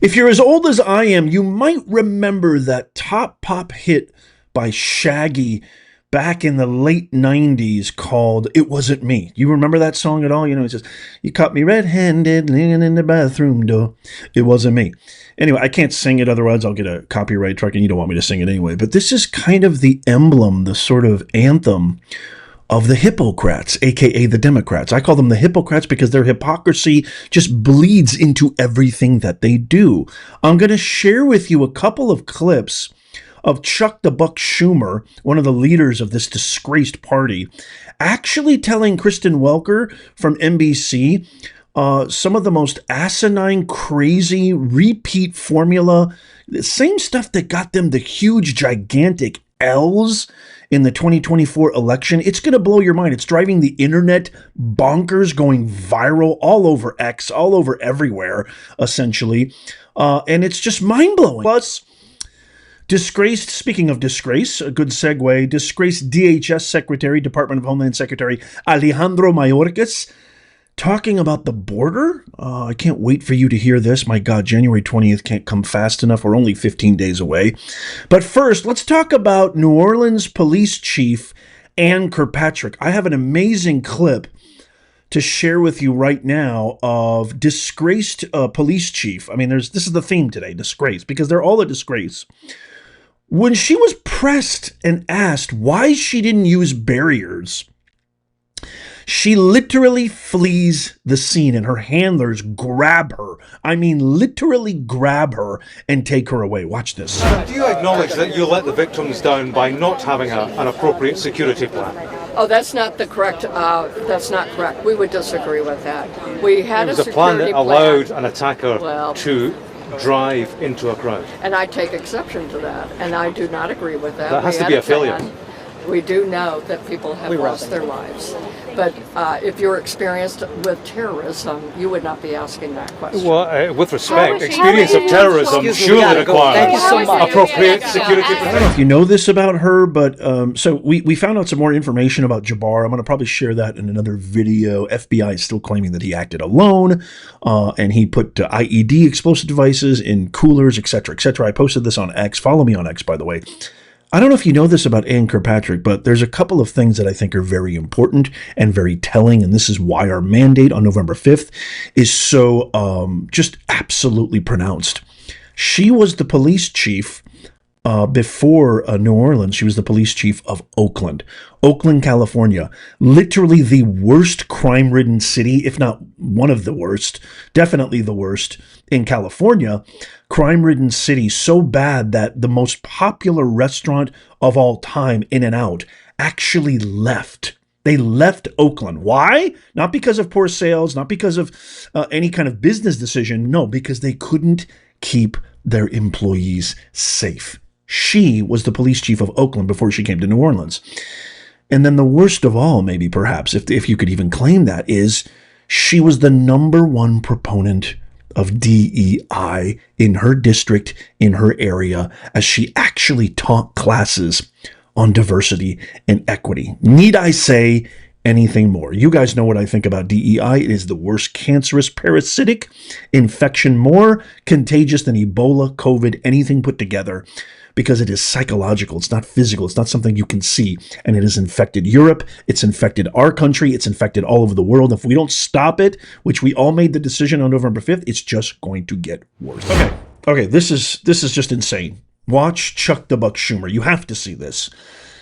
If you're as old as I am, you might remember that top pop hit by Shaggy back in the late 90s called It Wasn't Me. You remember that song at all? You know, it says, you caught me red-handed leaning in the bathroom door. It wasn't me. Anyway, I can't sing it, otherwise I'll get a copyright strike, and you don't want me to sing it anyway. But this is kind of the emblem, the sort of anthem of the hypocrites, aka the Democrats. I call them the hypocrites because their hypocrisy just bleeds into everything that they do. I'm going to share with you a couple of clips of Chuck the Buck Schumer, one of the leaders of this disgraced party, actually telling Kristen Welker from NBC some of the most asinine, crazy, repeat formula, the same stuff that got them the huge, gigantic L's in the 2024 election. It's going to blow your mind. It's driving the internet bonkers, going viral all over X, all over everywhere, essentially. And it's just mind-blowing. Plus, disgraced, speaking of disgrace, a good segue, disgraced DHS Secretary, Department of Homeland Secretary Alejandro Mayorkas, talking about the border. I can't wait for you to hear this. My God, January 20th can't come fast enough. We're only 15 days away. But first, let's talk about New Orleans Police Chief Ann Kirkpatrick. I have an amazing clip to share with you right now of disgraced police chief. I mean, this is the theme today, disgrace, because they're all a disgrace. When she was pressed and asked why she didn't use barriers, she literally flees the scene and her handlers grab her. I mean, literally grab her and take her away. Watch this. Do you acknowledge that you let the victims down by not having an appropriate security plan? Oh, that's not the correct. That's not correct. We would disagree with that. We had It was a a plan security that allowed an attacker to drive into a crowd. and I take exception to that, and I do not agree with that. That has We to had be a failure. plan. We do know that people have lost their lives. But if you're experienced with terrorism, you would not be asking that question. Well, with respect, experience of terrorism surely requires appropriate security I don't know protection. if you know this about her, but so we found out some more information about Jabbar. I'm going to probably share that in another video. FBI is still claiming that he acted alone, and he put IED explosive devices in coolers, etc., etc. I posted this on X. Follow me on X, by the way. I don't know if you know this about Ann Kirkpatrick, but there's a couple of things that I think are very important and very telling, and this is why our mandate on November 5th is so just absolutely pronounced. She was the police chief before New Orleans. She was the police chief of Oakland, California, literally the worst crime-ridden city, if not one of the worst, definitely the worst in California. Crime-ridden city, so bad that the most popular restaurant of all time, In-N-Out, actually left. They left Oakland. Why? Not because of poor sales, not because of any kind of business decision. No, because they couldn't keep their employees safe. She was the police chief of Oakland before she came to New Orleans. And then the worst of all, maybe perhaps, if you could even claim that, is she was the number one proponent of DEI in her district, in her area, as she actually taught classes on diversity and equity. Need I say anything more? You guys know what I think about DEI. It is the worst cancerous parasitic infection, more contagious than Ebola, COVID, anything put together, because it is psychological. It's not physical. It's not something you can see. And it has infected Europe. It's infected our country. It's infected all over the world. If we don't stop it, which we all made the decision on November 5th, it's just going to get worse. Okay, this is just insane. Watch Chuck the Buck Schumer. You have to see this.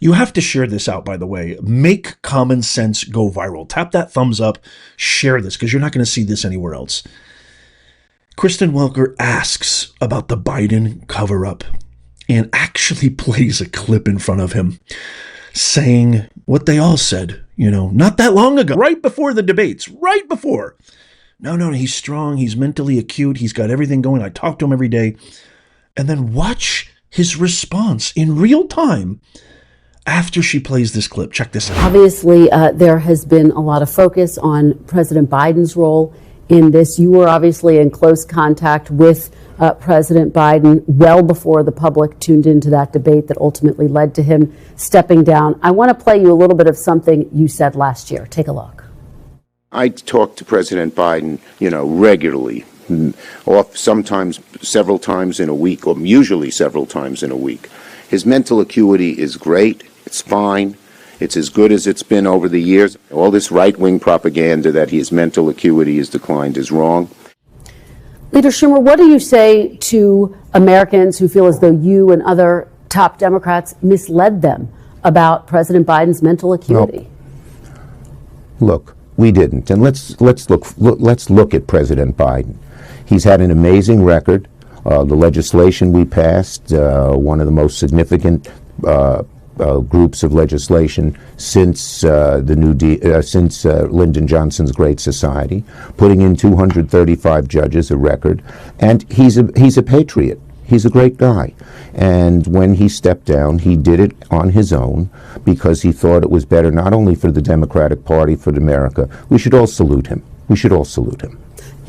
You have to share this out, by the way. Make common sense go viral. Tap that thumbs up. Share this, because you're not going to see this anywhere else. Kristen Welker asks about the Biden cover-up and actually plays a clip in front of him saying what they all said, not that long ago, right before the debates, right before. No, he's strong. He's mentally acute. He's got everything going. I talk to him every day. And then watch his response in real time after she plays this clip. Check this out. Obviously, there has been a lot of focus on President Biden's role in this. You were obviously in close contact with President Biden well before the public tuned into that debate that ultimately led to him stepping down. I want to play you a little bit of something you said last year. Take a look. I talk to President Biden, regularly, or sometimes several times in a week, or usually several times in a week. His mental acuity is great. It's fine. It's as good as it's been over the years. All this right-wing propaganda that his mental acuity has declined is wrong. Leader Schumer, what do you say to Americans who feel as though you and other top Democrats misled them about President Biden's mental acuity? No. Look, we didn't, and let's look at President Biden. He's had an amazing record. The legislation we passed, one of the most significant groups of legislation since Lyndon Johnson's Great Society, putting in 235 judges, a record, and he's a patriot. He's a great guy. And when he stepped down, he did it on his own because he thought it was better not only for the Democratic Party, for America. We should all salute him. We should all salute him.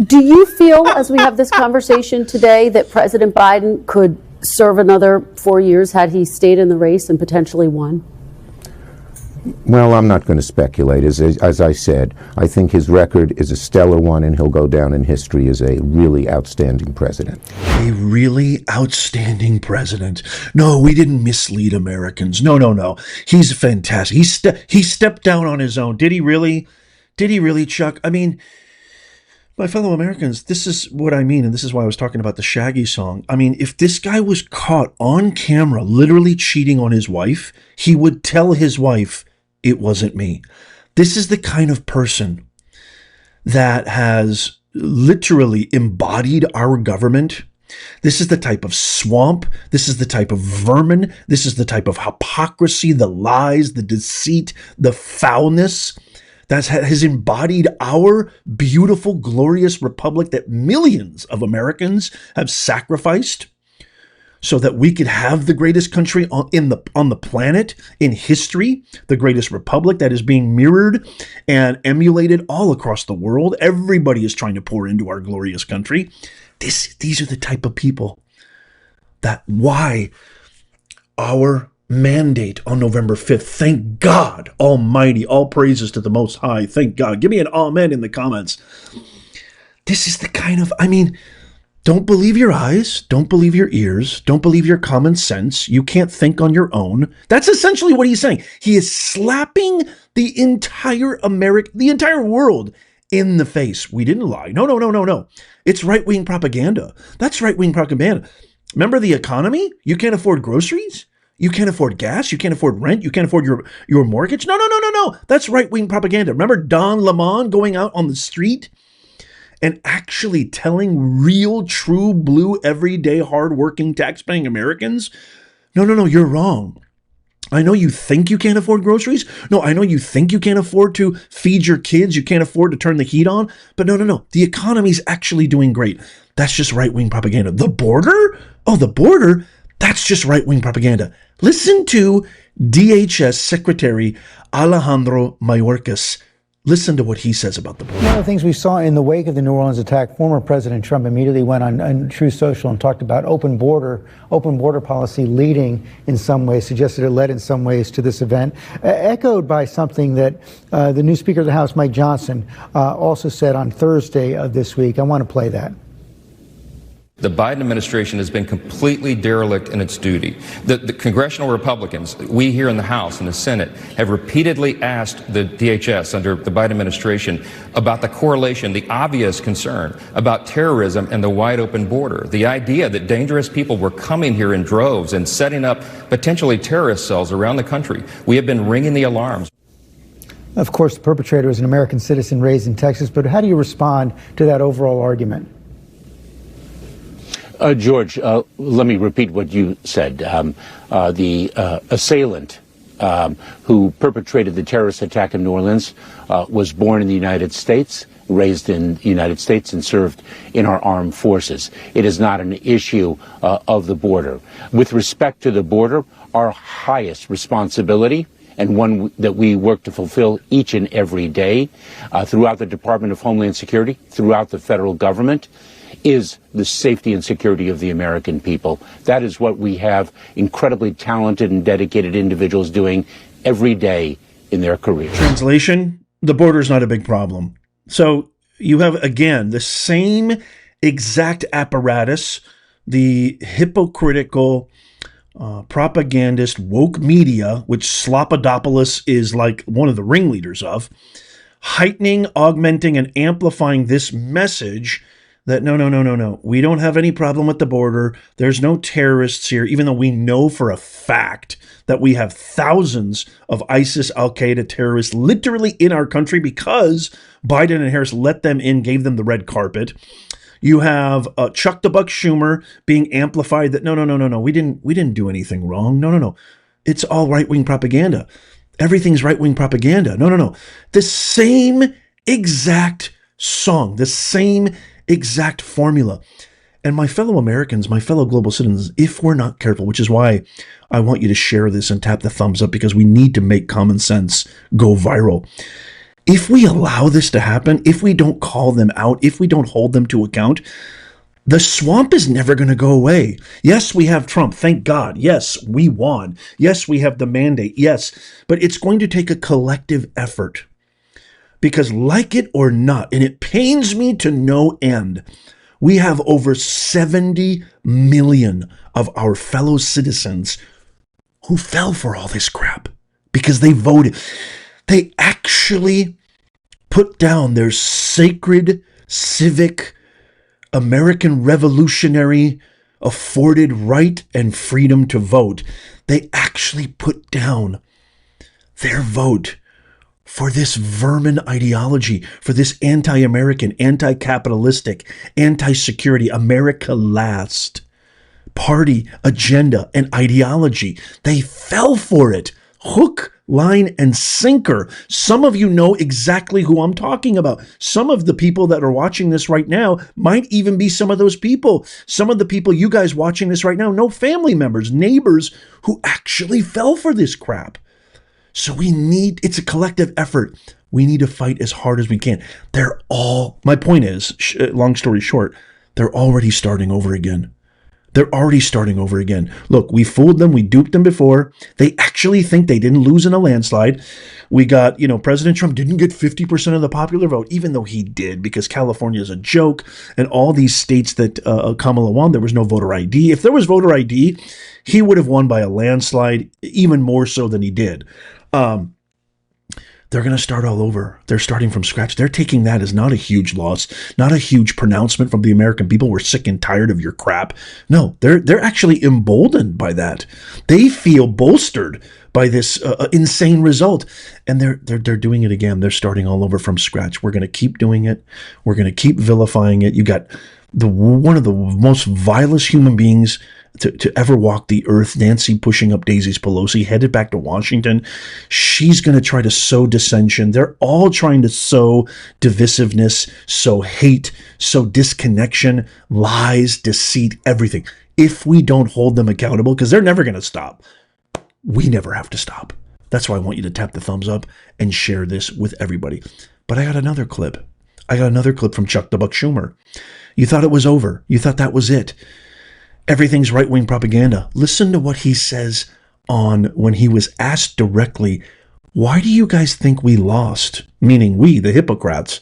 Do you feel, as we have this conversation today, that President Biden could serve another 4 years had he stayed in the race and potentially won? Well, I'm not going to speculate. As I said, I think his record is a stellar one, and he'll go down in history as a really outstanding president. A really outstanding president. No, we didn't mislead Americans. No. He's fantastic. He stepped down on his own. Did he really? Did he really, Chuck? I mean, my fellow Americans, this is what I mean, and this is why I was talking about the Shaggy song. I mean, if this guy was caught on camera literally cheating on his wife, he would tell his wife, "It wasn't me." This is the kind of person that has literally embodied our government. This is the type of swamp. This is the type of vermin. This is the type of hypocrisy, the lies, the deceit, the foulness that has embodied our beautiful, glorious republic that millions of Americans have sacrificed so that we could have the greatest country on the planet in history, the greatest republic that is being mirrored and emulated all across the world. Everybody is trying to pour into our glorious country. These are the type of people that why our mandate on November 5th. Thank God Almighty. All praises to the Most High. Thank God. Give me an amen in the comments. This is the kind of, don't believe your eyes. Don't believe your ears. Don't believe your common sense. You can't think on your own. That's essentially what he's saying. He is slapping the entire world in the face. We didn't lie. No. It's right-wing propaganda. That's right-wing propaganda. Remember the economy? You can't afford groceries? You can't afford gas. You can't afford rent. You can't afford your mortgage. No. That's right-wing propaganda. Remember Don Lemon going out on the street and actually telling real, true, blue, everyday, hardworking, tax-paying Americans, no, you're wrong. I know you think you can't afford groceries. No, I know you think you can't afford to feed your kids. You can't afford to turn the heat on. But no. The economy's actually doing great. That's just right-wing propaganda. The border? Oh, the border? That's just right-wing propaganda. Listen to DHS Secretary Alejandro Mayorkas. Listen to what he says about the border. One of the things we saw in the wake of the New Orleans attack, former President Trump immediately went on Truth Social and talked about open border policy leading in some ways, suggested it led in some ways to this event, echoed by something that the new Speaker of the House, Mike Johnson, also said on Thursday of this week. I want to play that. The Biden administration has been completely derelict in its duty. The congressional Republicans, we here in the House and the Senate, have repeatedly asked the DHS under the Biden administration about the correlation, the obvious concern about terrorism and the wide open border. The idea that dangerous people were coming here in droves and setting up potentially terrorist cells around the country. We have been ringing the alarms. Of course, the perpetrator is an American citizen raised in Texas, but how do you respond to that overall argument? George, let me repeat what you said. The assailant who perpetrated the terrorist attack in New Orleans was born in the United States, raised in the United States, and served in our armed forces. It is not an issue of the border. With respect to the border, our highest responsibility, and one that we work to fulfill each and every day throughout the Department of Homeland Security, throughout the federal government, is the safety and security of the American people. That is what we have incredibly talented and dedicated individuals doing every day in their career. Translation, the border is not a big problem. So you have, again, the same exact apparatus, the hypocritical, propagandist woke media, which Slopodopoulos is like one of the ringleaders of, heightening, augmenting, and amplifying this message that no, we don't have any problem with the border. There's no terrorists here, even though we know for a fact that we have thousands of ISIS, Al-Qaeda terrorists literally in our country because Biden and Harris let them in, gave them the red carpet. You have Chuck the Buck Schumer being amplified that no, we didn't do anything wrong. No. It's all right-wing propaganda. Everything's right-wing propaganda. No. The same exact song, the same exact formula. And my fellow Americans, my fellow global citizens, if we're not careful, which is why I want you to share this and tap the thumbs up, because we need to make common sense go viral. If we allow this to happen, if we don't call them out, if we don't hold them to account, the swamp is never going to go away. Yes, we have Trump. Thank God. Yes, we won. Yes, we have the mandate. Yes, but it's going to take a collective effort. Because like it or not, and it pains me to no end, we have over 70 million of our fellow citizens who fell for all this crap because they voted. They actually put down their sacred, civic, American revolutionary, afforded right and freedom to vote. They actually put down their vote for this vermin ideology, for this anti-American, anti-capitalistic, anti-security, America last party agenda and ideology. They fell for it. Hook, line, and sinker. Some of you know exactly who I'm talking about. Some of the people that are watching this right now might even be some of those people. Some of the people you guys watching this right now know family members, neighbors who actually fell for this crap. So it's a collective effort. We need to fight as hard as we can. My point is, long story short, they're already starting over again. They're already starting over again. Look, we fooled them. We duped them before. They actually think they didn't lose in a landslide. We got, President Trump didn't get 50% of the popular vote, even though he did, because California is a joke. And all these states that Kamala won, there was no voter ID. If there was voter ID, he would have won by a landslide, even more so than he did. They're going to start all over. They're starting from scratch. They're taking that as not a huge loss, not a huge pronouncement from the American people. We're sick and tired of your crap. No, they're actually emboldened by that. They feel bolstered by this insane result, and they're doing it again. They're starting all over from scratch. We're going to keep doing it. We're going to keep vilifying it. You got one of the most vilest human beings to ever walk the earth, Nancy pushing up Daisy's Pelosi, headed back to Washington. She's going to try to sow dissension. They're all trying to sow divisiveness, sow hate, sow disconnection, lies, deceit, everything. If we don't hold them accountable, because they're never going to stop, we never have to stop. That's why I want you to tap the thumbs up and share this with everybody. But I got another clip. From Chuck the Buck Schumer. You thought it was over. You thought that was it. Everything's right-wing propaganda. Listen to what he says when he was asked directly, why do you guys think we lost? Meaning we, the hypocrites.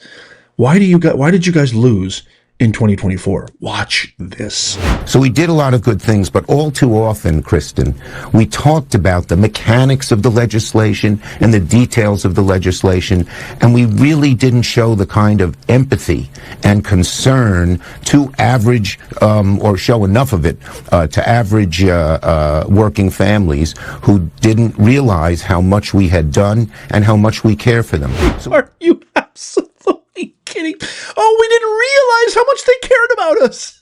Why did you guys lose in 2024? Watch this. So we did a lot of good things, but all too often, Kristen, we talked about the mechanics of the legislation and the details of the legislation, and we really didn't show the kind of empathy and concern to average, or show enough of it to average working families who didn't realize how much we had done and how much we care for them. Are you absolutely kidding? Oh, we didn't realize how much they cared about us.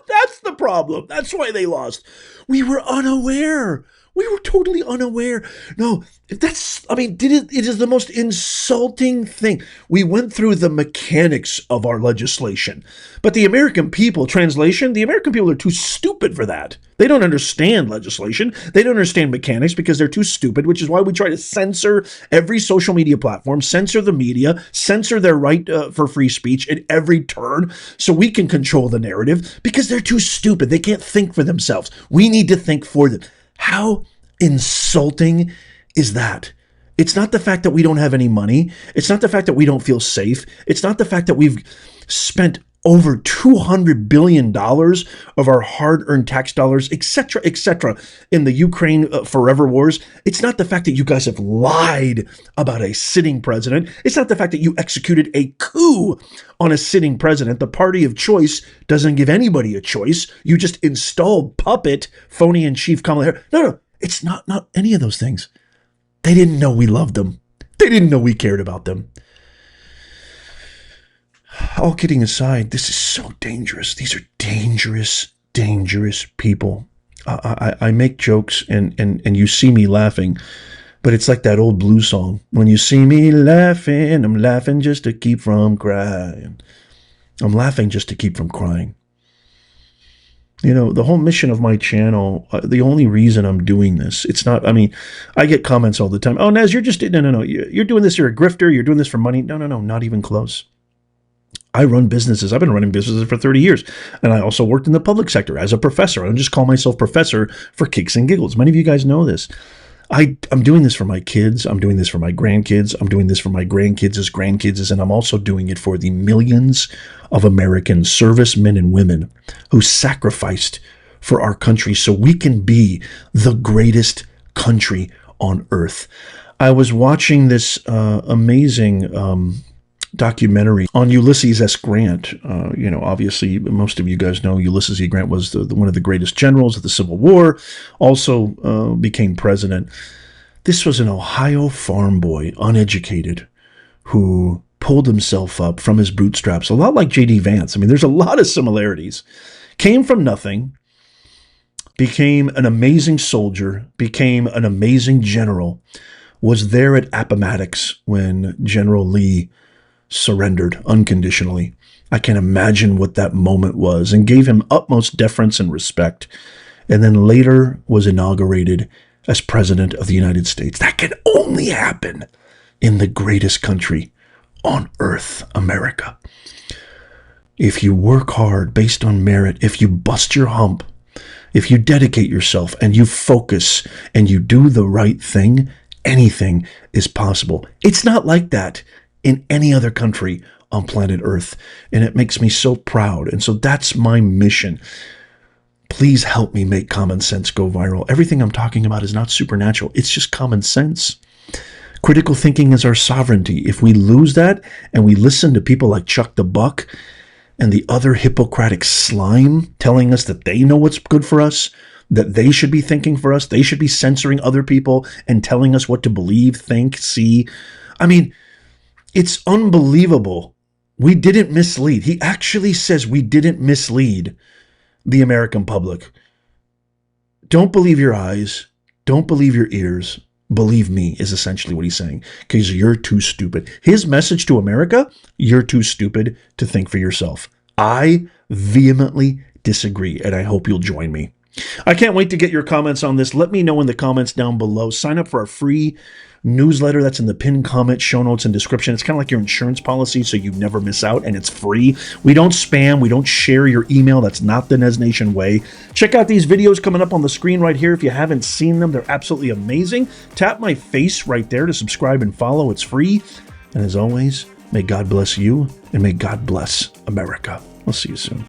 That's the problem. That's why they lost. We were unaware. We were totally unaware. No, it is the most insulting thing. We went through the mechanics of our legislation, but the American people, translation, the American people are too stupid for that. They don't understand legislation. They don't understand mechanics because they're too stupid, which is why we try to censor every social media platform, censor the media, censor their right for free speech at every turn so we can control the narrative because they're too stupid. They can't think for themselves. We need to think for them. How insulting is that? It's not the fact that we don't have any money. It's not the fact that we don't feel safe. It's not the fact that we've spent over $200 billion of our hard-earned tax dollars, etc., in the Ukraine forever wars. It's not the fact that you guys have lied about a sitting president. It's not the fact that you executed a coup on a sitting president. The party of choice doesn't give anybody a choice. You just installed puppet, phony-in-chief Kamala Harris. No, it's not any of those things. They didn't know we loved them. They didn't know we cared about them. All kidding aside, this is so dangerous. These are dangerous people. I make jokes and you see me laughing, but it's like that old blues song. When you see me laughing, I'm laughing just to keep from crying. I'm laughing just to keep from crying. You know, the whole mission of my channel, the only reason I'm doing this, it's not, I mean, I get comments all the time. Oh, Nez, you're just, no. You're doing this, you're a grifter, you're doing this for money. No, not even close. I run businesses. I've been running businesses for 30 years. And I also worked in the public sector as a professor. I don't just call myself professor for kicks and giggles. Many of you guys know this. I'm doing this for my kids. I'm doing this for my grandkids. I'm doing this for my grandkids' grandkids. And I'm also doing it for the millions of American servicemen and women who sacrificed for our country so we can be the greatest country on earth. I was watching this amazing documentary on Ulysses S. Grant. Obviously, most of you guys know Ulysses E. Grant was one of the greatest generals of the Civil War, also became president. This was an Ohio farm boy, uneducated, who pulled himself up from his bootstraps, a lot like J.D. Vance. I mean, there's a lot of similarities. Came from nothing, became an amazing soldier, became an amazing general, was there at Appomattox when General Lee surrendered unconditionally. I can imagine what that moment was, and gave him utmost deference and respect, and then later was inaugurated as President of the United States. That can only happen in the greatest country on earth, America. If you work hard based on merit, if you bust your hump, if you dedicate yourself and you focus and you do the right thing, anything is possible. It's not like that in any other country on planet Earth. And it makes me so proud. And so that's my mission. Please help me make common sense go viral. Everything I'm talking about is not supernatural. It's just common sense. Critical thinking is our sovereignty. If we lose that and we listen to people like Chuck the Buck and the other Hippocratic slime telling us that they know what's good for us, that they should be thinking for us, they should be censoring other people and telling us what to believe, think, see. I mean, it's unbelievable. We didn't mislead. He actually says we didn't mislead the American public. Don't believe your eyes. Don't believe your ears. Believe me is essentially what he's saying, because you're too stupid. His message to America, you're too stupid to think for yourself. I vehemently disagree, and I hope you'll join me. I can't wait to get your comments on this. Let me know in the comments down below. Sign up for our free newsletter that's in the pinned comment, show notes, and description. It's kind of like your insurance policy, so you never miss out, and it's free. We don't spam. We don't share your email. That's not the Nez Nation way. Check out these videos coming up on the screen right here. If you haven't seen them, they're absolutely amazing. Tap my face right there to subscribe and follow. It's free. And as always, may God bless you, and may God bless America. We'll see you soon.